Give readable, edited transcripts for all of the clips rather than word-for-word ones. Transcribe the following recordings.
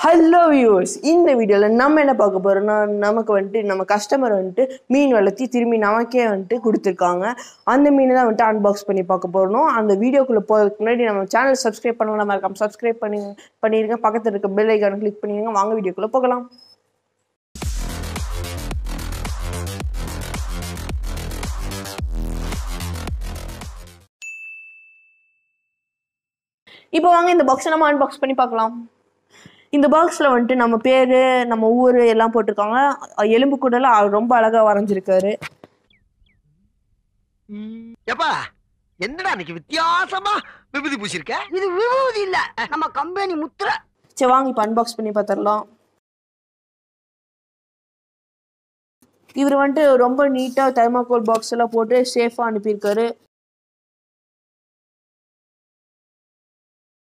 Hello viewers, இந்த வீடியோல நம்ம என்ன பார்க்க போறோம்னா நமக்கு வந்துட்டு நம்ம கஸ்டமர் வந்துட்டு மீன் வளர்த்தி திரும்பி நமக்கே வந்துட்டு கொடுத்துருக்காங்க. அந்த மீனை தான் வந்துட்டு அன்பாக்ஸ் பண்ணி பார்க்க போறோம். அந்த வீடியோக்குள்ள போறதுக்கு முன்னாடி நம்ம சேனல் சப்ஸ்கிரைப் பண்ணலாம், மறக்காம சப்ஸ்கிரைப் பண்ணிருங்க. பக்கத்துல இருக்க பெல் ஐகானை கிளிக் பண்ணிருங்க. வாங்க வீடியோக்குள்ள போகலாம். இப்போ வாங்க இந்த பாக்ஸை நம்ம அன்பாக்ஸ் பண்ணி பார்க்கலாம். இந்த பாக்ஸில் வந்துட்டு நம்ம பேர், நம்ம ஊர் எல்லாம் போட்டிருக்காங்க. எலும்பு கூடலாம் ரொம்ப அழகாக வரைஞ்சிருக்காரு. எப்பா என்னடா இன்னைக்கு வித்தியாசமா விபூதி பூசிருக்க? இது விபூதி இல்ல, நம்ம கம்பெனி முத்திரை. சரி வாங்க இப்போ அன்பாக்ஸ் பண்ணி பார்த்துடலாம். இவர் வந்துட்டு ரொம்ப நீட்டாக தெர்மாக்கோல் பாக்ஸ் எல்லாம் போட்டு சேஃபாக அனுப்பியிருக்காரு.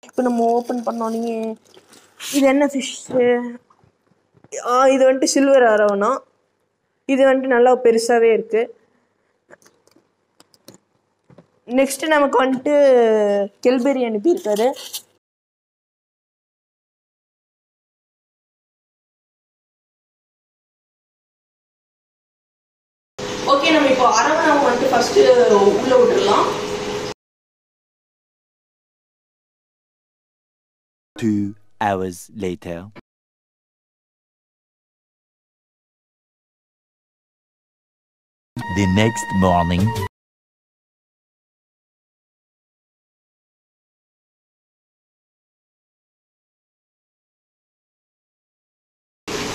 இப்போ நம்ம ஓப்பன் பண்ணோன்னே இது என்ன ஃபிஷ்ஷு? இது வந்துட்டு சில்வர் அரவணா. இது வந்துட்டு நல்லா பெருசாகவே இருக்கு. நெக்ஸ்ட் நமக்கு வந்துட்டு கெல்பெரி அனுப்பியிருக்காரு. ஓகே, நம்ம இப்போ அரவணாவை வந்துட்டு ஃபர்ஸ்ட் உள்ள விட்டுடலாம். 2 hours later. The next morning.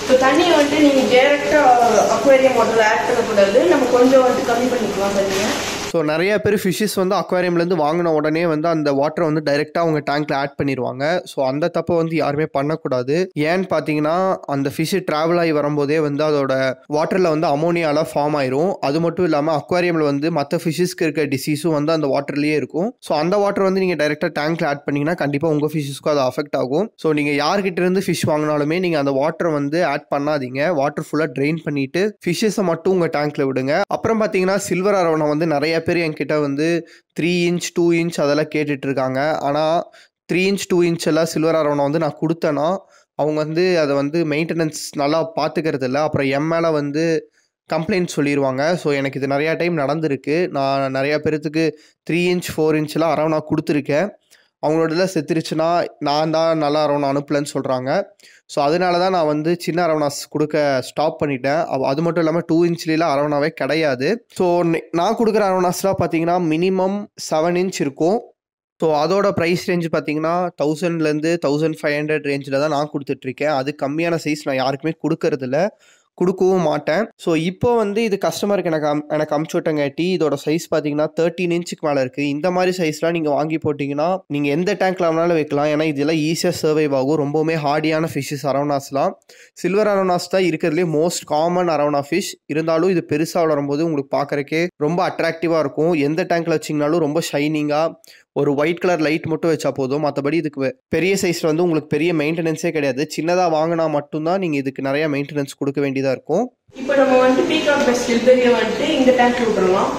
இப்போ தண்ணியை வந்துட்டு நீங்கள் டேரெக்டாக அக்வேரியம் வாட்டரில் ஆட் பண்ணக்கூடாது. நம்ம கொஞ்சம் வந்துட்டு கம்மி பண்ணிக்கலாம் தண்ணியை. ஸோ நிறைய பேர் ஃபிஷ்ஷஸ் வந்து அக்வாரியம்லேருந்து வாங்கின உடனே வந்து அந்த வாட்டரை வந்து டைரெக்டாக அவங்க டேங்க்கில் ஆட் பண்ணிடுவாங்க. ஸோ அந்த தப்பை வந்து யாருமே பண்ணக்கூடாது. ஏன்னு பார்த்தீங்கன்னா அந்த ஃபிஷ்ஷு ட்ராவல் ஆகி வரும்போதே வந்து அதோட வாட்டரில் வந்து அமோனியாலாம் ஃபார்ம் ஆயிரும். அது மட்டும் இல்லாமல் அக்வாரியமில் வந்து மற்ற ஃபிஷ்ஷஸ்க்கு இருக்க டிசீஸும் வந்து அந்த வாட்டர்லேயே இருக்கும். ஸோ அந்த வாட்டர் வந்து நீங்கள் டைரெக்டாக டேங்க்கில் ஆட் பண்ணிங்கன்னா கண்டிப்பாக உங்கள் ஃபிஷ்ஷஸ்க்கும் அது அஃபெக்ட் ஆகும். ஸோ நீங்கள் யார்கிட்ட இருந்து ஃபிஷ் வாங்கினாலுமே நீங்கள் அந்த வாட்டரை வந்து ஆட் பண்ணாதீங்க. வாட்டர் ஃபுல்லாக ட்ரெயின் பண்ணிவிட்டு ஃபிஷ்ஷஸை மட்டும் உங்கள் டேங்க்கில் விடுங்க. அப்புறம் பார்த்தீங்கன்னா சில்வர் அரவணை வந்து நிறைய பேர் என்கிட்ட வந்து 3 inch 2 inch அதெல்லாம் கேட்டுட்டு இருக்காங்க. ஆனால் 3 inch 2 inch எல்லாம் சில்வர் அரவணை வந்து நான் கொடுத்தேன்னா அவங்க வந்து அதை வந்து மெயின்டெனன்ஸ் நல்லா பார்த்துக்கிறது இல்லை. அப்புறம் மேலே வந்து கம்ப்ளைண்ட் சொல்லிடுவாங்க. ஸோ எனக்கு இது நிறையா டைம் நடந்திருக்கு. நான் நிறையா பேர்த்துக்கு 3 inch 4 inchலாம் அரவணா கொடுத்துருக்கேன். அவங்களோடலாம் செத்துருச்சுன்னா நான் தான் நல்லா அரவணா அனுப்பலன்னு சொல்கிறாங்க. ஸோ அதனால தான் நான் வந்து சின்ன அரவணாஸ் கொடுக்க ஸ்டாப் பண்ணிட்டேன். அது மட்டும் இல்லாமல் 2 inchலாம் அரவணாவே கிடையாது. ஸோ நான் கொடுக்குற அரவணாஸ்லாம் பார்த்தீங்கன்னா மினிமம் 7 inch இருக்கும். ஸோ அதோட ப்ரைஸ் ரேஞ்ச் பார்த்தீங்கன்னா 1000லேருந்து 1500 ரேஞ்சில் தான் நான் கொடுத்துட்ருக்கேன். அது கம்மியான சைஸ் நான் யாருக்குமே கொடுக்கறதில்ல, கொடுக்கவும் மாட்டேன். ஸோ இப்போ வந்து இது கஸ்டமருக்கு எனக்கு அமுச்சு விட்டங்காட்டி இதோட சைஸ் பார்த்தீங்கன்னா 13 inchக்கு மேலே இருக்குது. இந்த மாதிரி சைஸ்லாம் நீங்கள் வாங்கி போட்டிங்கன்னா நீங்கள் எந்த டேங்க்ல வேணாலும் வைக்கலாம். ஏன்னா இதெல்லாம் ஈஸியாக சர்வைவ் ஆகும். ரொம்பவுமே ஹார்டியான ஃபிஷ்ஷஸ் அரவணாஸ்லாம். சில்வர் அரவணாஸ் தான் இருக்கிறதுலே மோஸ்ட் காமன் அரவணா ஃபிஷ். இருந்தாலும் இது பெருசாக வளரும்போது உங்களுக்கு பார்க்குறக்கே ரொம்ப அட்ராக்டிவாக இருக்கும். எந்த டேங்க்ல வச்சிங்கனாலும் ரொம்ப ஷைனிங்காக ஒரு ஒயிட் கலர் லைட் மட்டும் வச்சா போதும். மற்றபடி இதுக்கு பெரிய சைஸில் வந்து உங்களுக்கு பெரிய மெயின்டெனன்ஸே கிடையாது. சின்னதாக வாங்கினா மட்டும்தான் நீங்கள் இதுக்கு நிறையா மெயின்டெனன்ஸ் கொடுக்க வேண்டியதாக இருக்கும். இப்போ நம்ம வந்துட்டு பீகாக் பெஸ்ட் கெல்பெரியை வந்துட்டு இந்த டேங்க்ல விட்டுறலாம்.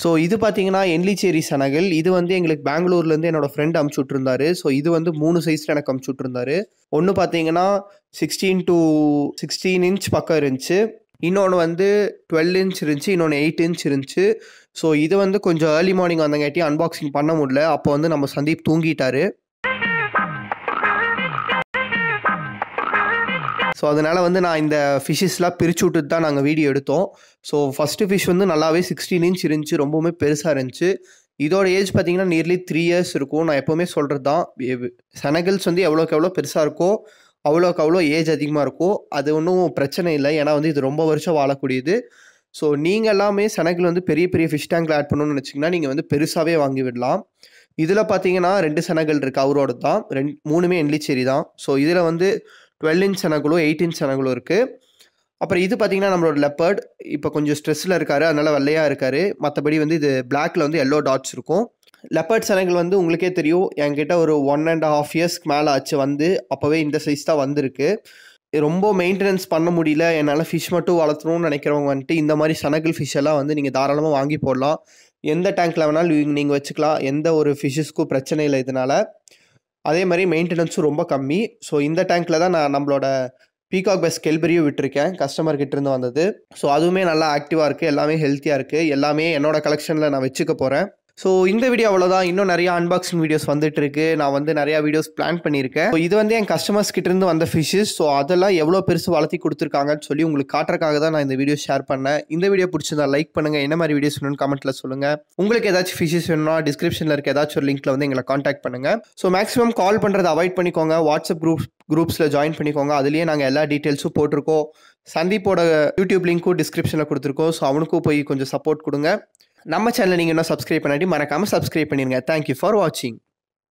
ஸோ இது பார்த்தீங்கன்னா என்லிச்சேரி சனகல். இது வந்து எங்களுக்கு பெங்களூர்லேருந்து என்னோட ஃப்ரெண்ட் அமுச்சு விட்ருந்தாரு. ஸோ இது வந்து 3 சைஸில் எனக்கு அமுச்சு விட்ருந்தாரு. ஒன்று பார்த்தீங்கன்னா 16 to 16 inch பக்கம் இருந்துச்சு. இன்னொன்று வந்து 12 inch இருந்துச்சு, இன்னொன்று 8 inch இருந்துச்சு. ஸோ இது வந்து கொஞ்சம் ஏர்லி மார்னிங் வந்தங்காட்டி அன்பாக்சிங் பண்ண முடியல. அப்போ வந்து நம்ம சந்தீப் தூங்கிட்டாரு. ஸோ அதனால் வந்து நான் இந்த ஃபிஷ்ஷஸ்லாம் பிரித்து விட்டுட்டு தான் நாங்கள் வீடியோ எடுத்தோம். ஸோ ஃபஸ்ட்டு ஃபிஷ் வந்து நல்லாவே 16 இன்ச் இருந்துச்சு, ரொம்பவுமே பெருசாக இருந்துச்சு. இதோட ஏஜ் பார்த்தீங்கன்னா நியர்லி 3 இயர்ஸ் இருக்கும். நான் எப்போவுமே சொல்கிறது தான், செனகல்ஸ் வந்து எவ்வளோக்கு எவ்வளோ பெருசாக இருக்கோ அவ்வளோக்கு அவ்வளோ ஏஜ் அதிகமாக இருக்கும். அது ஒன்றும் பிரச்சனை இல்லை, ஏன்னா வந்து இது ரொம்ப வருஷம் வாழக்கூடியது. ஸோ நீங்கள் எல்லாமே செனகல் வந்து பெரிய பெரிய ஃபிஷ் டேங்கில் ஆட் பண்ணணும்னு நினச்சிங்கன்னா நீங்கள் வந்து பெருசாகவே வாங்கி விடலாம். இதில் பார்த்தீங்கன்னா 2 செனகல் இருக்குது, அவரோட தான். 3மே எண்லிச்சேரி தான். ஸோ இதில் வந்து 12 இன்ச் செனகலும் 8 இன்ச் செனகலும் இருக்குது. அப்புறம் இது பார்த்தீங்கன்னா நம்மளோட லெப்பர்ட் இப்போ கொஞ்சம் ஸ்ட்ரெஸ்ஸில் இருக்காரு, அதனால வெள்ளையாக இருக்காரு. மற்றபடி வந்து இது பிளாக்ல வந்து எல்லோ டாட்ஸ் இருக்கும். லெப்பர்ட் செனகல் வந்து உங்களுக்கே தெரியும், என்கிட்ட ஒரு 1.5 இயர்ஸ்க்கு மேலே ஆச்சு வந்து, அப்போவே இந்த சைஸ் தான் வந்திருக்கு. ரொம்ப மெயின்டெனன்ஸ் பண்ண முடியல, என்னால் ஃபிஷ் மட்டும் வளர்த்தணும்னு நினைக்கிறவங்க வந்துட்டு இந்த மாதிரி செனகல் ஃபிஷ் எல்லாம் வந்து நீங்கள் தாராளமாக வாங்கி போடலாம். எந்த டேங்க்கில் வேணாலும் நீங்கள் வச்சுக்கலாம், எந்த ஒரு ஃபிஷ்ஷஸ்க்கும் பிரச்சனை இல்லை இதனால். அதே மாதிரி மெயின்டெனன்ஸும் ரொம்ப கம்மி. ஸோ இந்த டேங்க்கில் தான் நான் நம்மளோட பீகாக் பை ஸ்கெல்பரியும் விட்டுருக்கேன், கஸ்டமர்கிட்ட இருந்து வந்தது. ஸோ அதுவுமே நல்லா ஆக்டிவாக இருக்குது, எல்லாமே ஹெல்த்தியாக இருக்குது. எல்லாமே என்னோட கலெக்ஷனில் நான் வச்சுக்க போகிறேன். ஸோ இந்த வீடியோ அவ்வளோதான். இன்னும் நிறையா அன்பாக்சிங் வீடியோஸ் வந்துட்டு இருக்கு. நான் வந்து நிறையா வீடியோஸ் பிளான் பண்ணியிருக்கேன். ஸோ இது வந்து என் கஸ்டமர்ஸ் கிட்ட இருந்து வந்த ஃபிஷ்ஷஸ். ஸோ அதெல்லாம் எவ்வளோ பெருசு வளர்த்தி கொடுத்துருக்காங்கன்னு சொல்லி உங்களுக்கு காட்டுறதுக்காக தான் நான் இந்த வீடியோ ஷேர் பண்ணேன். இந்த வீடியோ பிடிச்சிருந்தா லைக் பண்ணுங்க, என்ன மாதிரி வீடியோஸ் வேணும்னு கமெண்ட்ல சொல்லுங்க. உங்களுக்கு ஏதாச்சும் ஃபிஷ்ஷஸ் வேணும்னா டிஸ்கிரிப்ஷனில் இருக்க ஏதாச்சும் ஒரு லிங்க்ல வந்து எங்களை காண்டாக்ட் பண்ணுங்க. ஸோ மேக்ஸிமம் கால் பண்ணுறதை அவாய்ட் பண்ணிக்கோங்க, வாட்ஸ்அப் குரூப்ஸில் ஜாயின் பண்ணிக்கோங்க. அதுலேயே நாங்கள் எல்லா டீட்டெயில்ஸும் போட்டிருக்கோம். சந்தீப்போட யூடியூப் லிங்க்கும் டிஸ்கிரிப்ஷனில் கொடுத்துருக்கோம். ஸோ அவனுக்கும் போய் கொஞ்சம் சப்போர்ட் கொடுங்க. நம்ம சேனலை நீங்கள் இன்னும் சப்ஸ்கிரைப் பண்ணாட்டி மறக்காமல் சப்ஸ்கிரைப் பண்ணிடுங்க. தேங்க்யூ ஃபார் வாட்சிங்.